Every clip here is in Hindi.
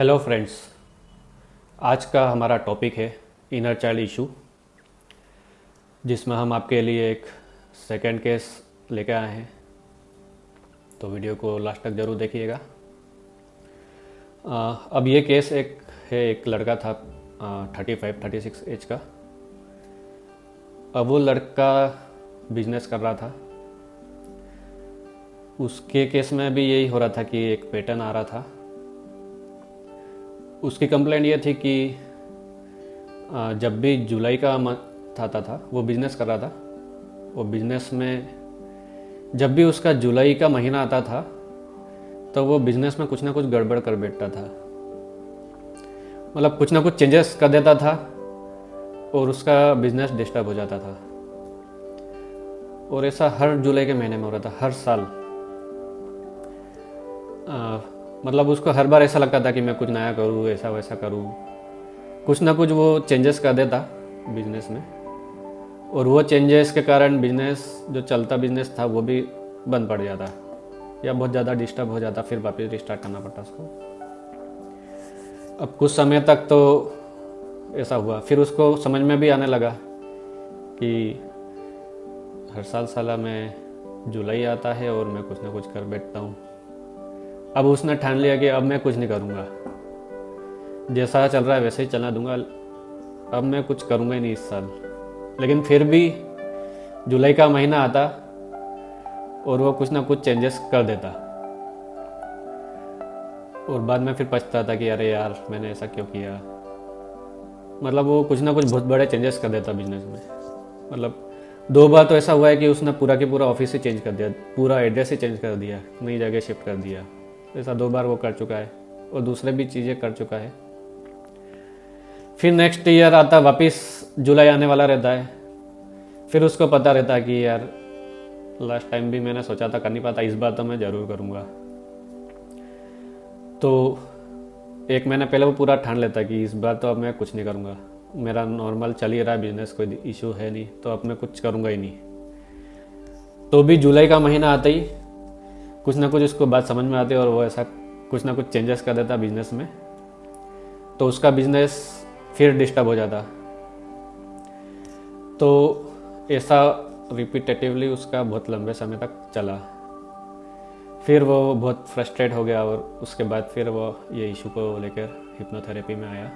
Hello friends. आज का हमारा टॉपिक है इनर चाइल्ड इशू, जिसमें हम आपके लिए एक सेकंड केस लेके आए हैं। तो वीडियो को लास्ट तक ज़रूर देखिएगा। अब ये केस एक लड़का था 35-36 एज का। अब वो लड़का बिजनेस कर रहा था। उसके केस में भी यही हो रहा था कि एक पैटर्न आ रहा था। उसकी कंप्लेंट ये थी कि जब भी जुलाई का मंथ आता था, वो बिज़नेस कर रहा था। वो बिज़नेस में जब भी उसका जुलाई का महीना आता था तो वो बिज़नेस में कुछ ना कुछ गड़बड़ कर बैठता था। मतलब कुछ ना कुछ चेंजेस कर देता था और उसका बिज़नेस डिस्टर्ब हो जाता था। और ऐसा हर जुलाई के महीने में हो रहा था, हर साल। मतलब उसको हर बार ऐसा लगता था कि मैं कुछ नया करूँ, ऐसा वैसा करूँ। कुछ ना कुछ वो चेंजेस कर देता बिजनेस में, और वो चेंजेस के कारण बिजनेस जो चलता बिजनेस था वो भी बंद पड़ जाता या बहुत ज़्यादा डिस्टर्ब हो जाता। फिर वापस रिस्टार्ट करना पड़ता उसको। अब कुछ समय तक तो ऐसा हुआ। फिर उसको समझ में भी आने लगा कि हर साल में जुलाई आता है और मैं कुछ ना कुछ कर बैठता हूँ। अब उसने ठान लिया कि अब मैं कुछ नहीं करूँगा, जैसा चल रहा है वैसे ही चलना दूंगा। अब मैं कुछ करूँगा ही नहीं इस साल। लेकिन फिर भी जुलाई का महीना आता और वो कुछ ना कुछ चेंजेस कर देता, और बाद में फिर पछताता कि अरे यार मैंने ऐसा क्यों किया। मतलब वो कुछ ना कुछ बहुत बड़े चेंजेस कर देता बिजनेस में। मतलब 2 बार तो ऐसा हुआ है कि उसने पूरा के पूरा ऑफिस ही चेंज कर दिया, पूरा एड्रेस ही चेंज कर दिया, नई जगह शिफ्ट कर दिया। ऐसा 2 बार वो कर चुका है और दूसरे भी चीज़ें कर चुका है। फिर नेक्स्ट ईयर आता, वापस जुलाई आने वाला रहता है। फिर उसको पता रहता है कि यार लास्ट टाइम भी मैंने सोचा था, कर नहीं पाता, इस बार तो मैं ज़रूर करूँगा। तो 1 महीना पहले वो पूरा ठान लेता कि इस बार तो अब मैं कुछ नहीं करूँगा, मेरा नॉर्मल चल ही रहा है बिजनेस, कोई इशू है नहीं, तो अब मैं कुछ करूँगा ही नहीं। तो भी जुलाई का महीना आते ही कुछ ना कुछ उसको बात समझ में आती और वो ऐसा कुछ ना कुछ चेंजेस कर देता बिजनेस में। तो उसका बिजनेस फिर डिस्टर्ब हो जाता। तो ऐसा रिपीटेटिवली उसका बहुत लंबे समय तक चला। फिर वो बहुत फ्रस्ट्रेट हो गया और उसके बाद फिर वो ये इशू को लेकर हिप्नोथेरेपी में आया।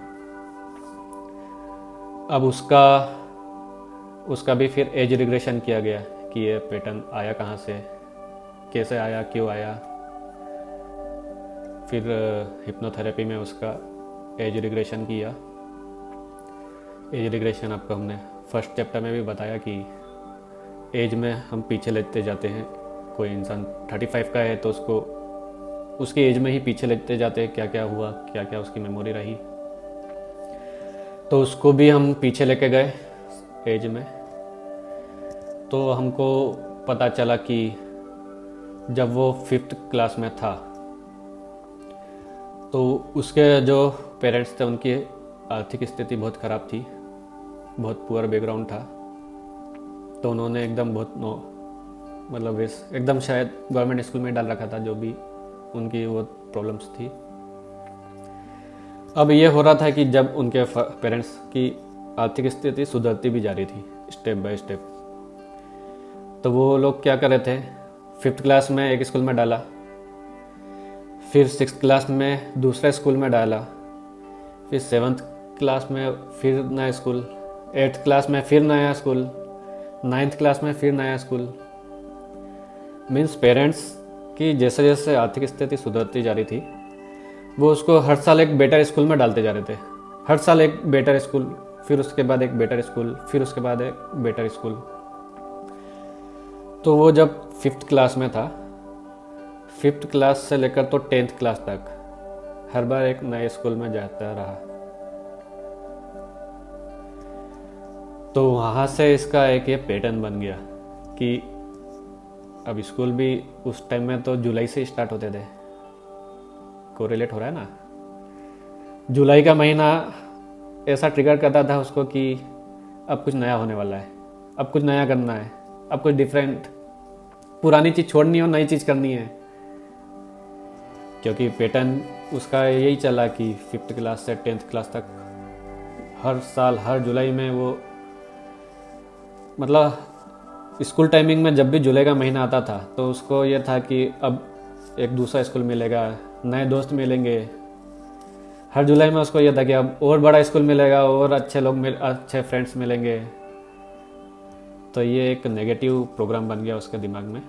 अब उसका भी फिर एज रिग्रेशन किया गया कि ये पैटर्न आया कहाँ से, कैसे आया, क्यों आया। फिर हिप्नोथेरेपी में उसका एज रिग्रेशन किया। एज रिग्रेशन आपको हमने फर्स्ट चैप्टर में भी बताया कि एज में हम पीछे लेते जाते हैं। कोई इंसान 35 का है तो उसको उसकी एज में ही पीछे लेते जाते हैं, क्या क्या हुआ, क्या क्या उसकी मेमोरी रही। तो उसको भी हम पीछे लेके गए एज में। तो हमको पता चला कि जब वो 5th क्लास में था तो उसके जो पेरेंट्स थे उनकी आर्थिक स्थिति बहुत ख़राब थी, बहुत पुअर बैकग्राउंड था। तो उन्होंने एकदम मतलब एकदम शायद गवर्नमेंट स्कूल में डाल रखा था, जो भी उनकी वो प्रॉब्लम्स थी। अब ये हो रहा था कि जब उनके पेरेंट्स की आर्थिक स्थिति सुधरती भी जा रही थी स्टेप बाय स्टेप, तो वो लोग क्या कर रहे थे, 5th क्लास में एक स्कूल में डाला, फिर 6th क्लास में दूसरे स्कूल में डाला, फिर 7th क्लास में फिर नया स्कूल, 8th क्लास में फिर नया स्कूल, 9th क्लास में फिर नया स्कूल। मीन्स पेरेंट्स की जैसे जैसे आर्थिक स्थिति सुधरती जा रही थी, वो उसको हर साल एक बेटर स्कूल में डालते जा रहे थे। हर साल एक बेटर स्कूल, फिर उसके बाद एक बेटर स्कूल, फिर उसके बाद एक बेटर स्कूल। तो वो जब 5th क्लास में था, 5th क्लास से लेकर तो 10th क्लास तक हर बार एक नए स्कूल में जाता रहा। तो वहाँ से इसका एक ये पैटर्न बन गया कि अब स्कूल भी उस टाइम में तो जुलाई से स्टार्ट होते थे। कोरिलेट हो रहा है ना। जुलाई का महीना ऐसा ट्रिगर करता था उसको कि अब कुछ नया होने वाला है, अब कुछ नया करना है, अब कुछ डिफरेंट, पुरानी चीज़ छोड़नी है और नई चीज़ करनी है। क्योंकि पैटर्न उसका यही चला कि 5th क्लास से 10th क्लास तक हर साल हर जुलाई में वो, मतलब स्कूल टाइमिंग में जब भी जुलाई का महीना आता था तो उसको ये था कि अब एक दूसरा स्कूल मिलेगा, नए दोस्त मिलेंगे। हर जुलाई में उसको ये था कि अब और बड़ा स्कूल मिलेगा और अच्छे फ्रेंड्स मिलेंगे। तो ये एक नेगेटिव प्रोग्राम बन गया उसके दिमाग में।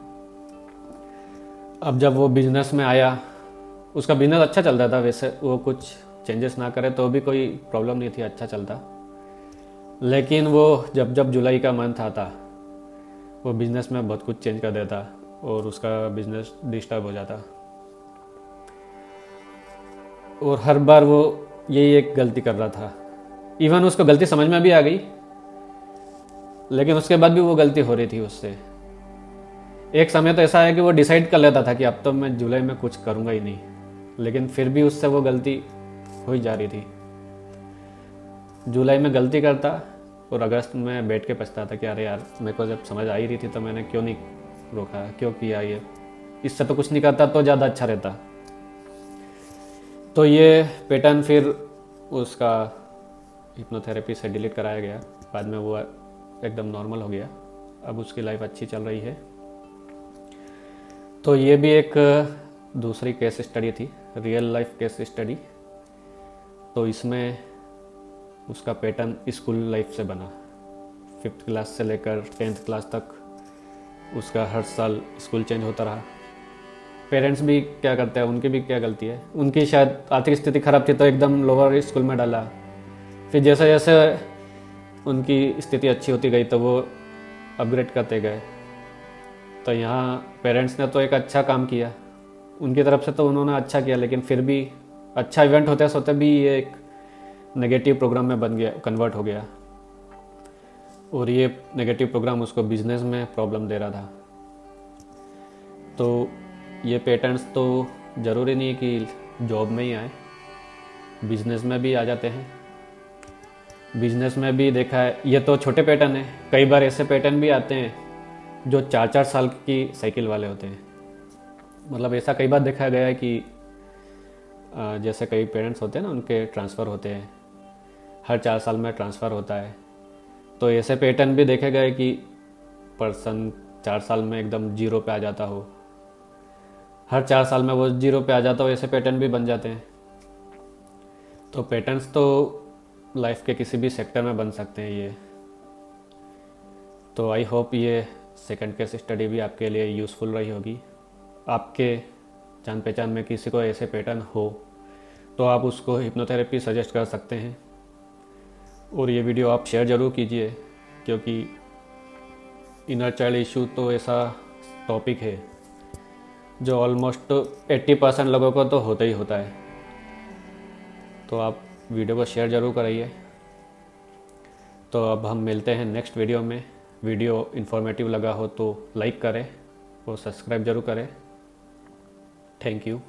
अब जब वो बिजनेस में आया, उसका बिजनेस अच्छा चलता था, वैसे वो कुछ चेंजेस ना करे तो भी कोई प्रॉब्लम नहीं थी, अच्छा चलता। लेकिन वो जब जब जुलाई का मंथ आता वो बिजनेस में बहुत कुछ चेंज कर देता और उसका बिजनेस डिस्टर्ब हो जाता। और हर बार वो यही एक गलती कर रहा था। इवन उसको गलती समझ में भी आ गई, लेकिन उसके बाद भी वो गलती हो रही थी उससे। एक समय तो ऐसा है कि वो डिसाइड कर लेता था कि अब तो मैं जुलाई में कुछ करूँगा ही नहीं, लेकिन फिर भी उससे वो गलती हो ही जा रही थी। जुलाई में गलती करता और अगस्त में बैठ के पछताता कि अरे यार, मेरे को जब समझ आ ही रही थी तो मैंने क्यों नहीं रोका, क्यों किया ये, इससे तो कुछ नहीं करता तो ज़्यादा अच्छा रहता। तो ये पैटर्न फिर उसका हिप्नोथेरेपी से डिलीट कराया गया। बाद में वो एकदम नॉर्मल हो गया, अब उसकी लाइफ अच्छी चल रही है। तो ये भी एक दूसरी केस स्टडी थी, रियल लाइफ केस स्टडी। तो इसमें उसका पैटर्न स्कूल लाइफ से बना। 5th क्लास से लेकर 10th क्लास तक उसका हर साल स्कूल चेंज होता रहा। पेरेंट्स भी क्या करते हैं, उनकी भी क्या गलती है, उनकी शायद आर्थिक स्थिति खराब थी तो एकदम लोअर स्कूल में डाला। फिर जैसे जैसे उनकी स्थिति अच्छी होती गई तो वो अपग्रेड करते गए। तो यहाँ पेरेंट्स ने तो एक अच्छा काम किया, उनकी तरफ से तो उन्होंने अच्छा किया, लेकिन फिर भी अच्छा इवेंट होते सोते भी ये एक नेगेटिव प्रोग्राम में बन गया, कन्वर्ट हो गया। और ये नेगेटिव प्रोग्राम उसको बिजनेस में प्रॉब्लम दे रहा था। तो ये पैटर्न्स तो ज़रूरी नहीं कि जॉब में ही आए, बिजनेस में भी आ जाते हैं। बिजनेस में भी देखा है, ये तो छोटे पैटर्न है, कई बार ऐसे पैटर्न भी आते हैं जो 4-4 साल की साइकिल वाले होते हैं। मतलब ऐसा कई बार देखा गया है कि जैसे कई पेरेंट्स होते हैं ना, उनके ट्रांसफ़र होते हैं, हर 4 साल में ट्रांसफ़र होता है। तो ऐसे पैटर्न भी देखे गए कि पर्सन 4 साल में एकदम जीरो पे आ जाता हो, हर 4 साल में वो जीरो पे आ जाता हो, ऐसे पैटर्न भी बन जाते हैं। तो पैटर्न्स तो लाइफ के किसी भी सेक्टर में बन सकते हैं ये। तो आई होप ये सेकंड केस स्टडी भी आपके लिए यूज़फुल रही होगी। आपके जान पहचान में किसी को ऐसे पैटर्न हो तो आप उसको हिप्नोथेरेपी सजेस्ट कर सकते हैं। और ये वीडियो आप शेयर ज़रूर कीजिए, क्योंकि इनर चाइल्ड इशू तो ऐसा टॉपिक है जो ऑलमोस्ट 80% लोगों को तो होता ही होता है। तो आप वीडियो को शेयर ज़रूर कराइए। तो अब हम मिलते हैं नेक्स्ट वीडियो में। वीडियो इन्फॉर्मेटिव लगा हो तो लाइक करें और सब्सक्राइब ज़रूर करें। Thank you.